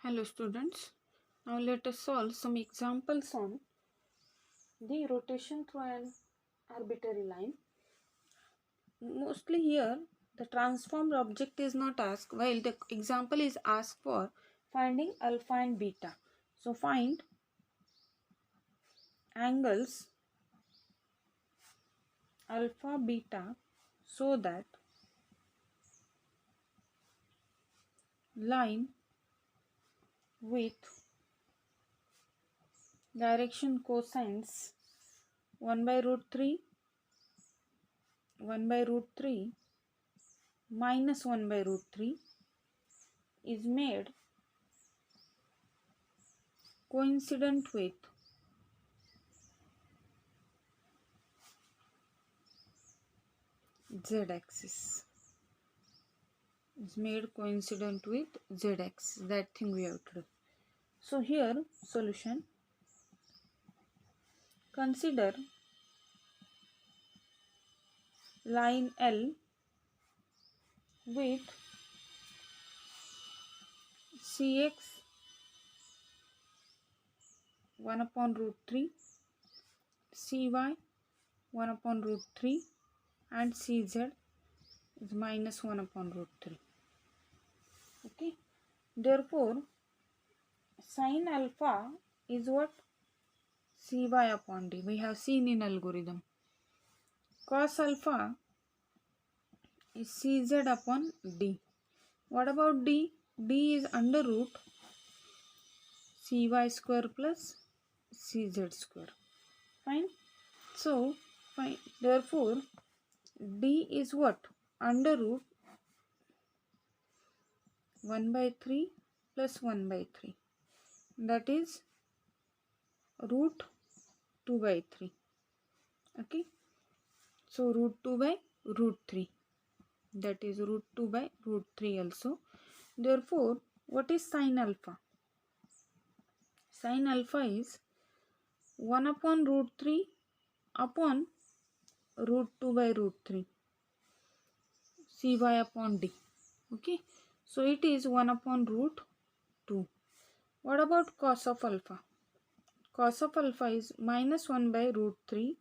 Hello students, now let us solve some examples on the rotation through an arbitrary line. Mostly here the transformed object is not asked, while the example is asked for finding alpha and beta. So find angles alpha beta so that line with direction cosines 1 by root 3 minus 1 by root 3 is made coincident with z-axis. Is made coincident with z-axis. That thing we have to do. So here solution. Consider line L with Cx 1 upon root 3, Cy 1 upon root 3 and Cz is minus 1 upon root 3. Okay. Therefore, sin alpha is what? Cy upon d. We have seen in algorithm. Cos alpha is Cz upon d. What about d? D is under root Cy square plus Cz square. Fine. So, fine. Therefore, d is what? Under root 1 by 3 plus 1 by 3. That is root 2 by 3. Okay. So, root 2 by root 3. That is root 2 by root 3 also. Therefore, what is sin alpha? Sin alpha is 1 upon root 3 upon root 2 by root 3. Cy upon d. Okay. So, it is 1 upon root 2. What about cos of alpha? Cos of alpha is minus 1 by root 3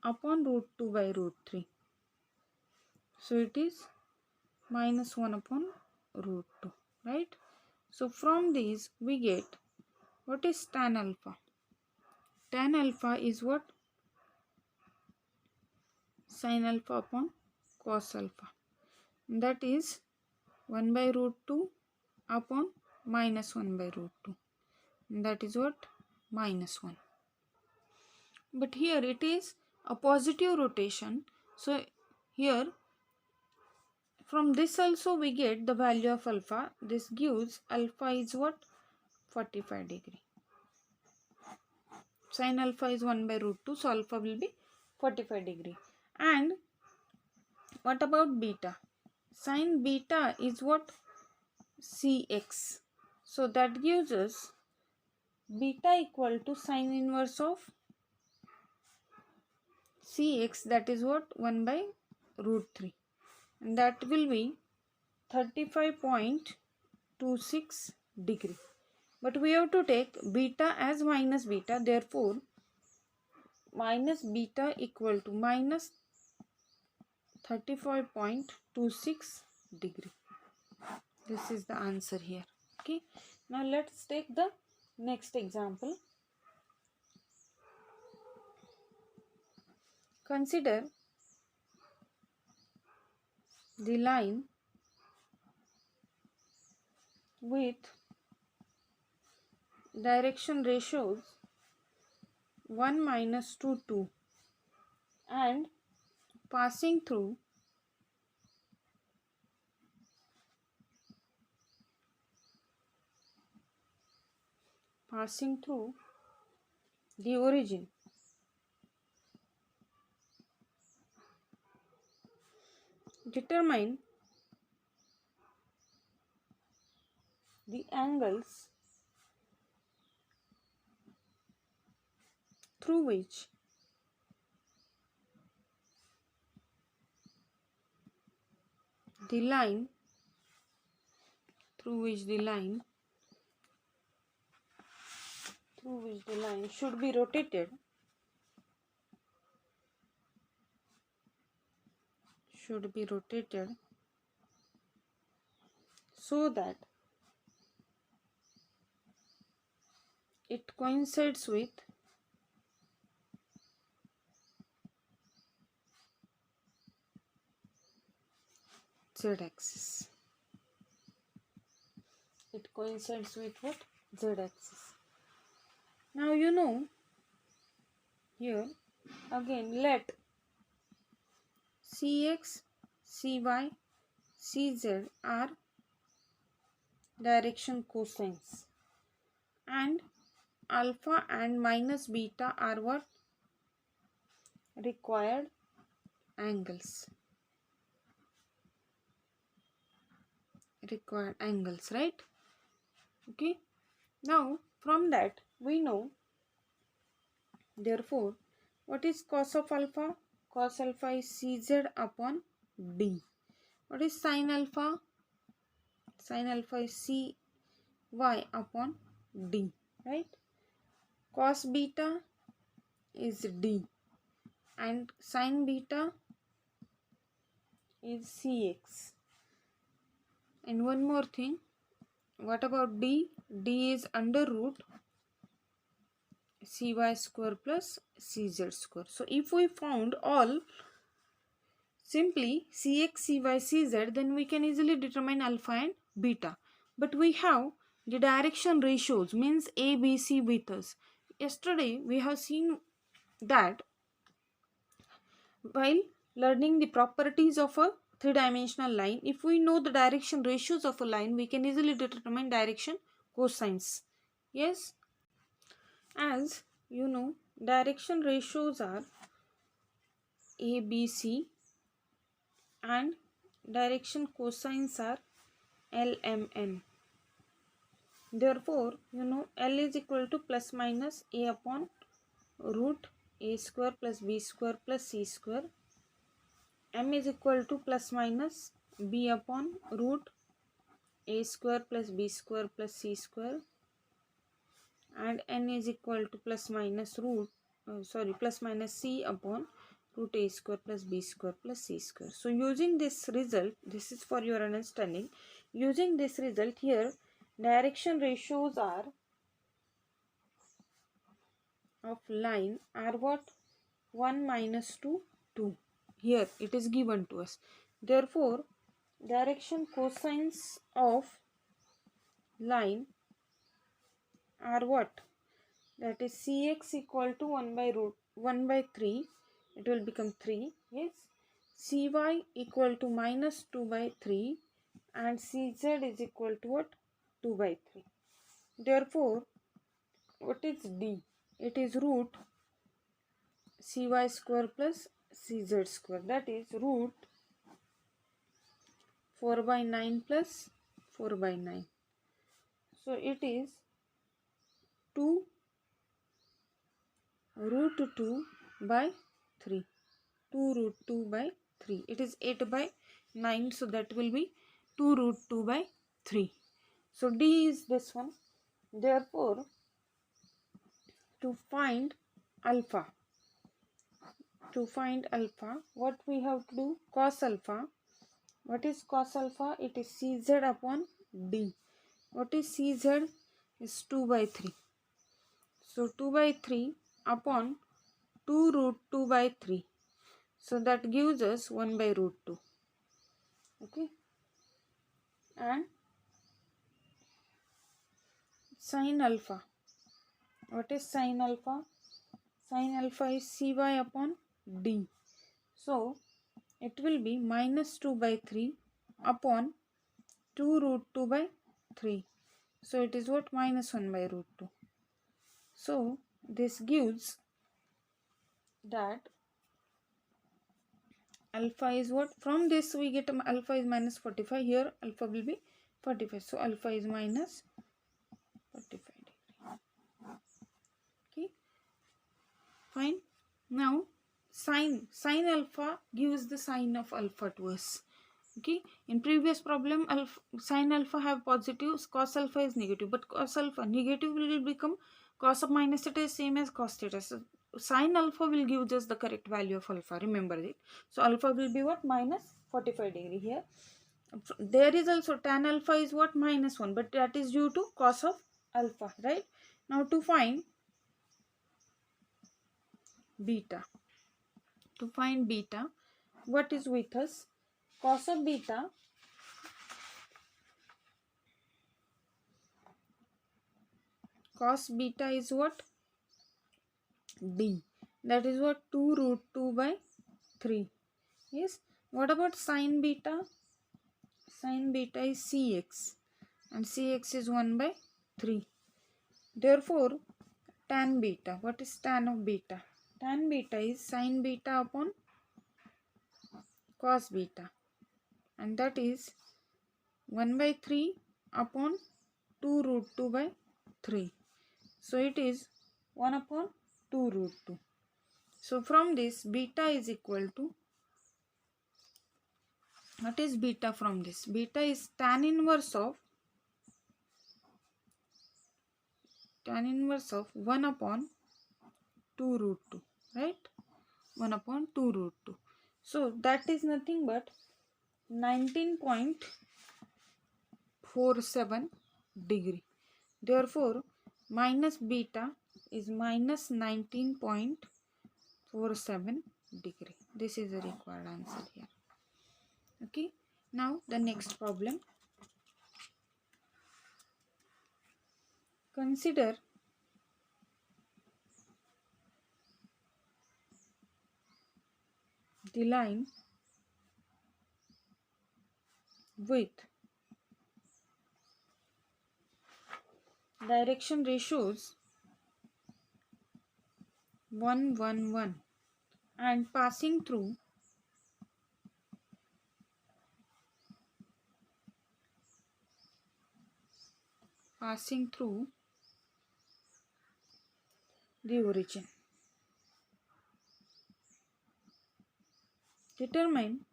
upon root 2 by root 3. So, it is minus 1 upon root 2. Right. So, from these we get what is tan alpha? Tan alpha is what? Sin alpha upon cos alpha. That is 1 by root 2 upon minus 1 by root 2. That is what? Minus 1. But here it is a positive rotation. So here from this also we get the value of alpha. This gives alpha is what? 45 degree. Sin alpha is 1 by root 2. So alpha will be 45 degree. And what about beta? Sin beta is what? Cx. So that gives us beta equal to sin inverse of Cx, that is what? 1 by root 3. And that will be 35.26 degree. But we have to take beta as minus beta. Therefore, minus beta equal to minus 35.26 degree. This is the answer here. Okay. Now let's take the next example. Consider the line with direction ratios 1 minus 2 2 and passing through the origin. Determine the angles through which the line through which the line should be rotated so that it coincides with z-axis. It coincides with what? Z-axis. Now you know, here again let Cx, Cy, Cz are direction cosines and alpha and minus beta are what? Required angles. Right? Okay. Now from that we know, therefore, what is cos of alpha? Cos alpha is Cz upon D. What is sin alpha? Sin alpha is Cy upon D. Right? Cos beta is D and sin beta is Cx. And one more thing, what about D? D is under root Cy square plus Cz square. So if we found all simply Cx, Cy, Cz, then we can easily determine alpha and beta. But we have the direction ratios, means A, B, C with us. Yesterday we have seen that while learning the properties of a three-dimensional line, if we know the direction ratios of a line, we can easily determine direction cosines. Yes, as you know, direction ratios are A, B, C and direction cosines are L, M, N. Therefore, you know, L is equal to plus minus A upon root A square plus B square plus C square. M is equal to plus minus B upon root A square plus B square plus C square, and N is equal to plus minus plus minus C upon root A square plus B square plus C square. So using this result, this is for your understanding, using this result here, direction ratios are of line are what? 1 minus 2, 2. Here it is given to us. Therefore, direction cosines of line are what? That is Cx equal to 1 by root 1 by 3. It will become 3. Yes. Cy equal to minus 2 by 3 and Cz is equal to what? 2 by 3. Therefore, what is D? It is root Cy square plus Cz square, that is root 4 by 9 plus 4 by 9. So it is 2 root 2 by 3. 2 root 2 by 3. It is 8 by 9, so that will be 2 root 2 by 3. So D is this one. Therefore, to find alpha, what we have to do? Cos alpha. What is cos alpha? It is Cz upon D. What is Cz? Is 2 by 3. So 2 by 3 upon 2 root 2 by 3. So that gives us 1 by root 2. Okay. And sin alpha. What is sin alpha? Sin alpha is Cy upon D. So it will be minus 2 by 3 upon 2 root 2 by 3. So it is what? Minus 1 by root 2. So this gives that alpha is what? From this we get alpha is minus 45. Here alpha will be 45. So alpha is minus 45 degree. Okay. Fine. Now sin alpha gives the sign of alpha to us. Okay. In previous problem, sin alpha have positive, cos alpha is negative, but cos alpha negative will become Cos of minus theta is same as cos theta. So sin alpha will give just the correct value of alpha. Remember it. So alpha will be what? Minus 45 degree here. There is also tan alpha is what? Minus 1. But that is due to cos of alpha. Right? Now to find beta. To find beta, what is with us? Cos of beta is what? D. That is what? 2 root 2 by 3. Yes. What about sin beta? Sin beta is Cx. And Cx is 1 by 3. Therefore, tan beta. What is tan of beta? Tan beta is sin beta upon cos beta. And that is 1 by 3 upon 2 root 2 by 3. So it is 1 upon 2 root 2. So from this, beta is equal to, what is beta from this? Beta is tan inverse of 1 upon 2 root 2. Right? 1 upon 2 root 2. So that is nothing but 19.47 degree. Therefore, minus beta is minus 19.47 degree. This is the required answer here. Okay. Now the next problem. Consider the line with direction ratios 1, 1, 1 and passing through the origin. Determine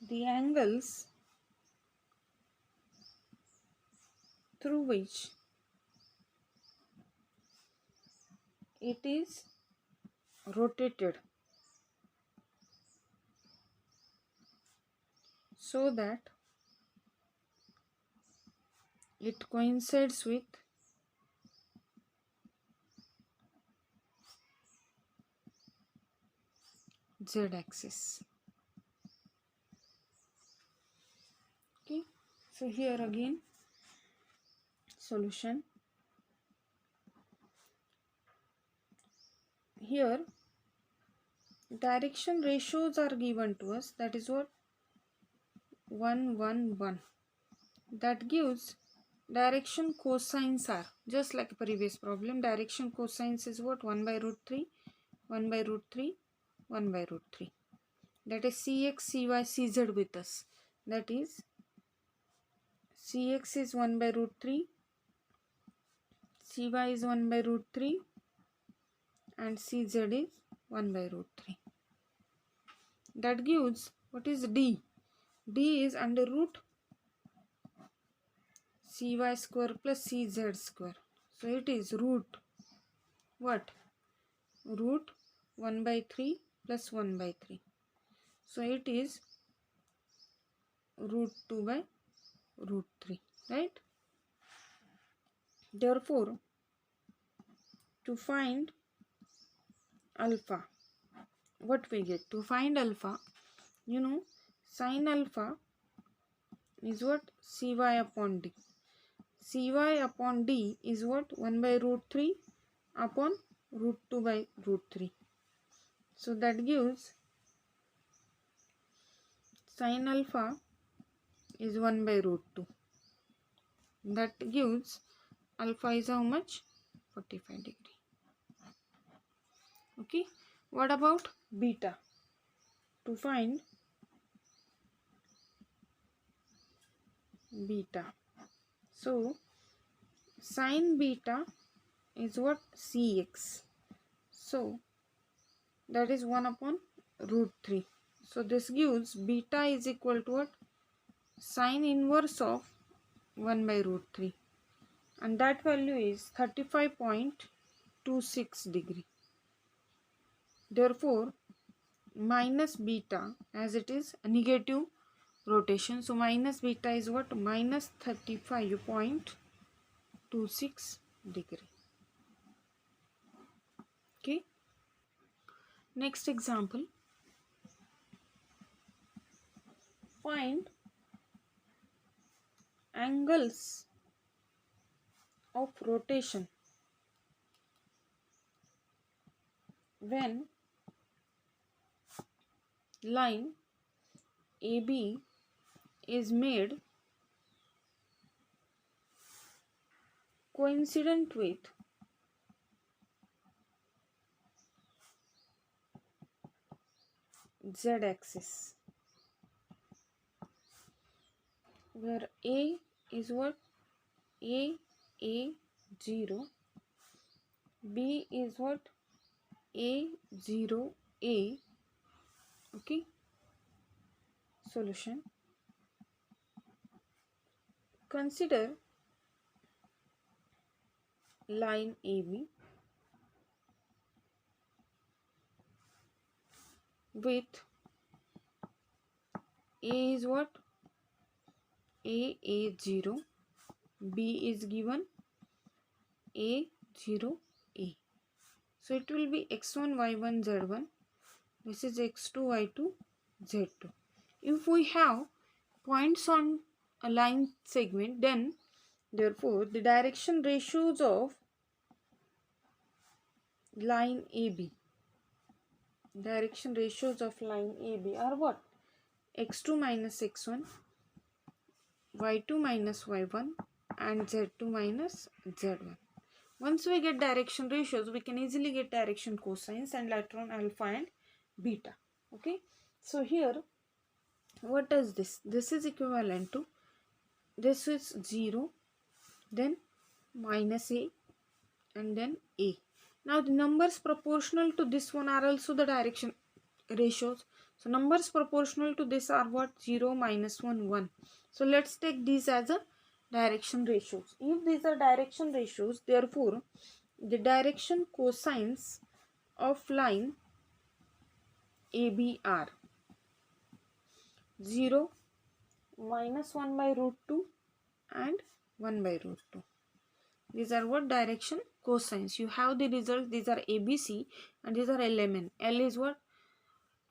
the angles through which it is rotated so that it coincides with z-axis. Okay, so here again solution. Here direction ratios are given to us, that is what? 1, 1, 1. That gives direction cosines are just like previous problem. Direction cosines is what? 1 by root 3, 1 by root 3, 1 by root 3. That is Cx, Cy, Cz with us. That is Cx is 1 by root 3, Cy is 1 by root 3 and Cz is 1 by root 3. That gives, what is D? D is under root Cy square plus Cz square. So it is root what? Root 1 by 3 plus 1 by 3. So it is root 2 by root 3. Right? Therefore, to find alpha, what we get? To find alpha, you know, sin alpha is what? Cy upon D. Cy upon D is what? 1 by root 3 upon root 2 by root 3. So that gives sin alpha is 1 by root 2. That gives alpha is how much? 45 degree. Okay. What about beta? To find beta. So sin beta is what? Cx. So that is 1 upon root 3. So this gives beta is equal to what? Sin inverse of 1 by root 3, and that value is 35.26 degree. Therefore, minus beta, as it is a negative rotation, so minus beta is what? Minus 35.26 degree. Okay. Next example. Find angles of rotation when line AB is made coincident with z-axis, where A is what? A0, B is what? A0A. Okay. Solution. Consider line AB with A is what? A0, B is given A0A. So it will be x1, y1, z1. This is x2, y2, z2. If we have points on a line segment, then therefore the direction ratios of line AB, are what? x2 minus x1, y2 minus y1, and z2 minus z1. Once we get direction ratios, we can easily get direction cosines and later on alpha and beta. Okay. So here, what is this? This is equivalent to, this is 0, then minus a, and then a. Now the numbers proportional to this one are also the direction ratios. So numbers proportional to this are what? 0, minus 1, 1. So let's take these as a direction ratios. If these are direction ratios, therefore the direction cosines of line AB are 0, minus 1 by root 2 and 1 by root 2. These are what? Direction cosines. You have the results. These are ABC and these are LMN. L is what?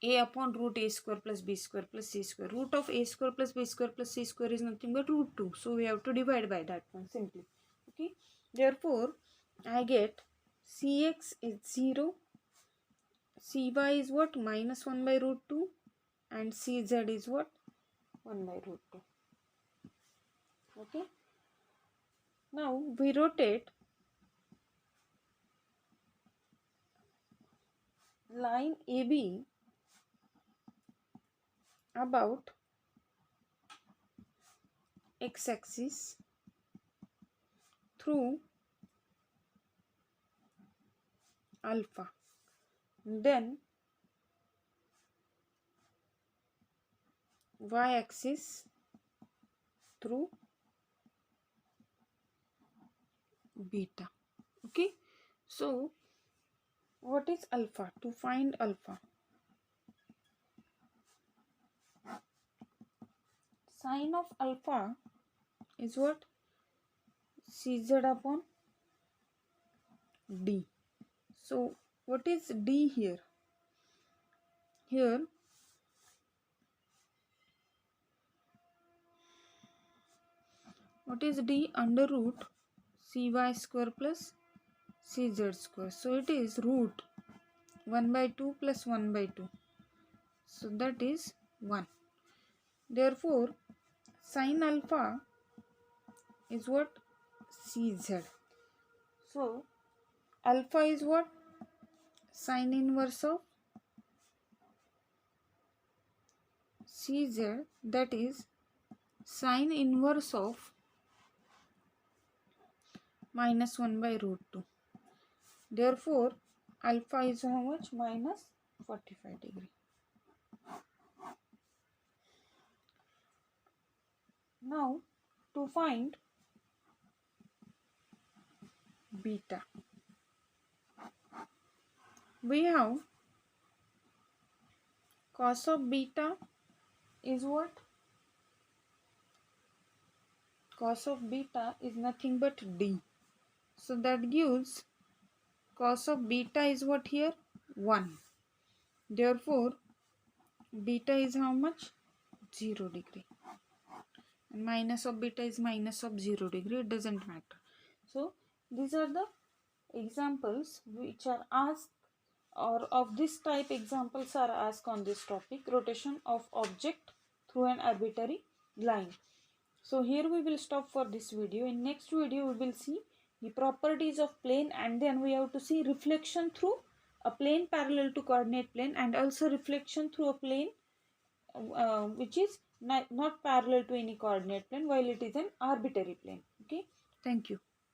A upon root A square plus B square plus C square. Root of A square plus B square plus C square is nothing but root 2. So we have to divide by that one simply. Okay. Therefore, I get Cx is 0. Cy is what? Minus 1 by root 2. And Cz is what? 1 by root 2. Okay. Now we rotate line AB about x-axis through alpha, then y-axis through beta. Okay. So what is alpha? To find alpha, sine of alpha is what? Cz upon d. So what is d here? Here what is d? Under root cy square plus cz square. So it is root 1 by 2 plus 1 by 2. So that is 1. Therefore, sine alpha is what? Cz. So alpha is what? Sine inverse of Cz, that is sine inverse of minus 1 by root 2. Therefore, alpha is how much? Minus 45 degree. Now, to find beta. We have cos of beta is what? Cos of beta is nothing but d. So that gives cos of beta is what here? 1. Therefore, beta is how much? 0 degree. And minus of beta is minus of 0 degree. It doesn't matter. So these are the examples which are asked, or of this type examples are asked on this topic, rotation of object through an arbitrary line. So here we will stop for this video. In next video we will see the properties of plane, and then we have to see reflection through a plane parallel to coordinate plane, and also reflection through a plane which is not parallel to any coordinate plane while it is an arbitrary plane.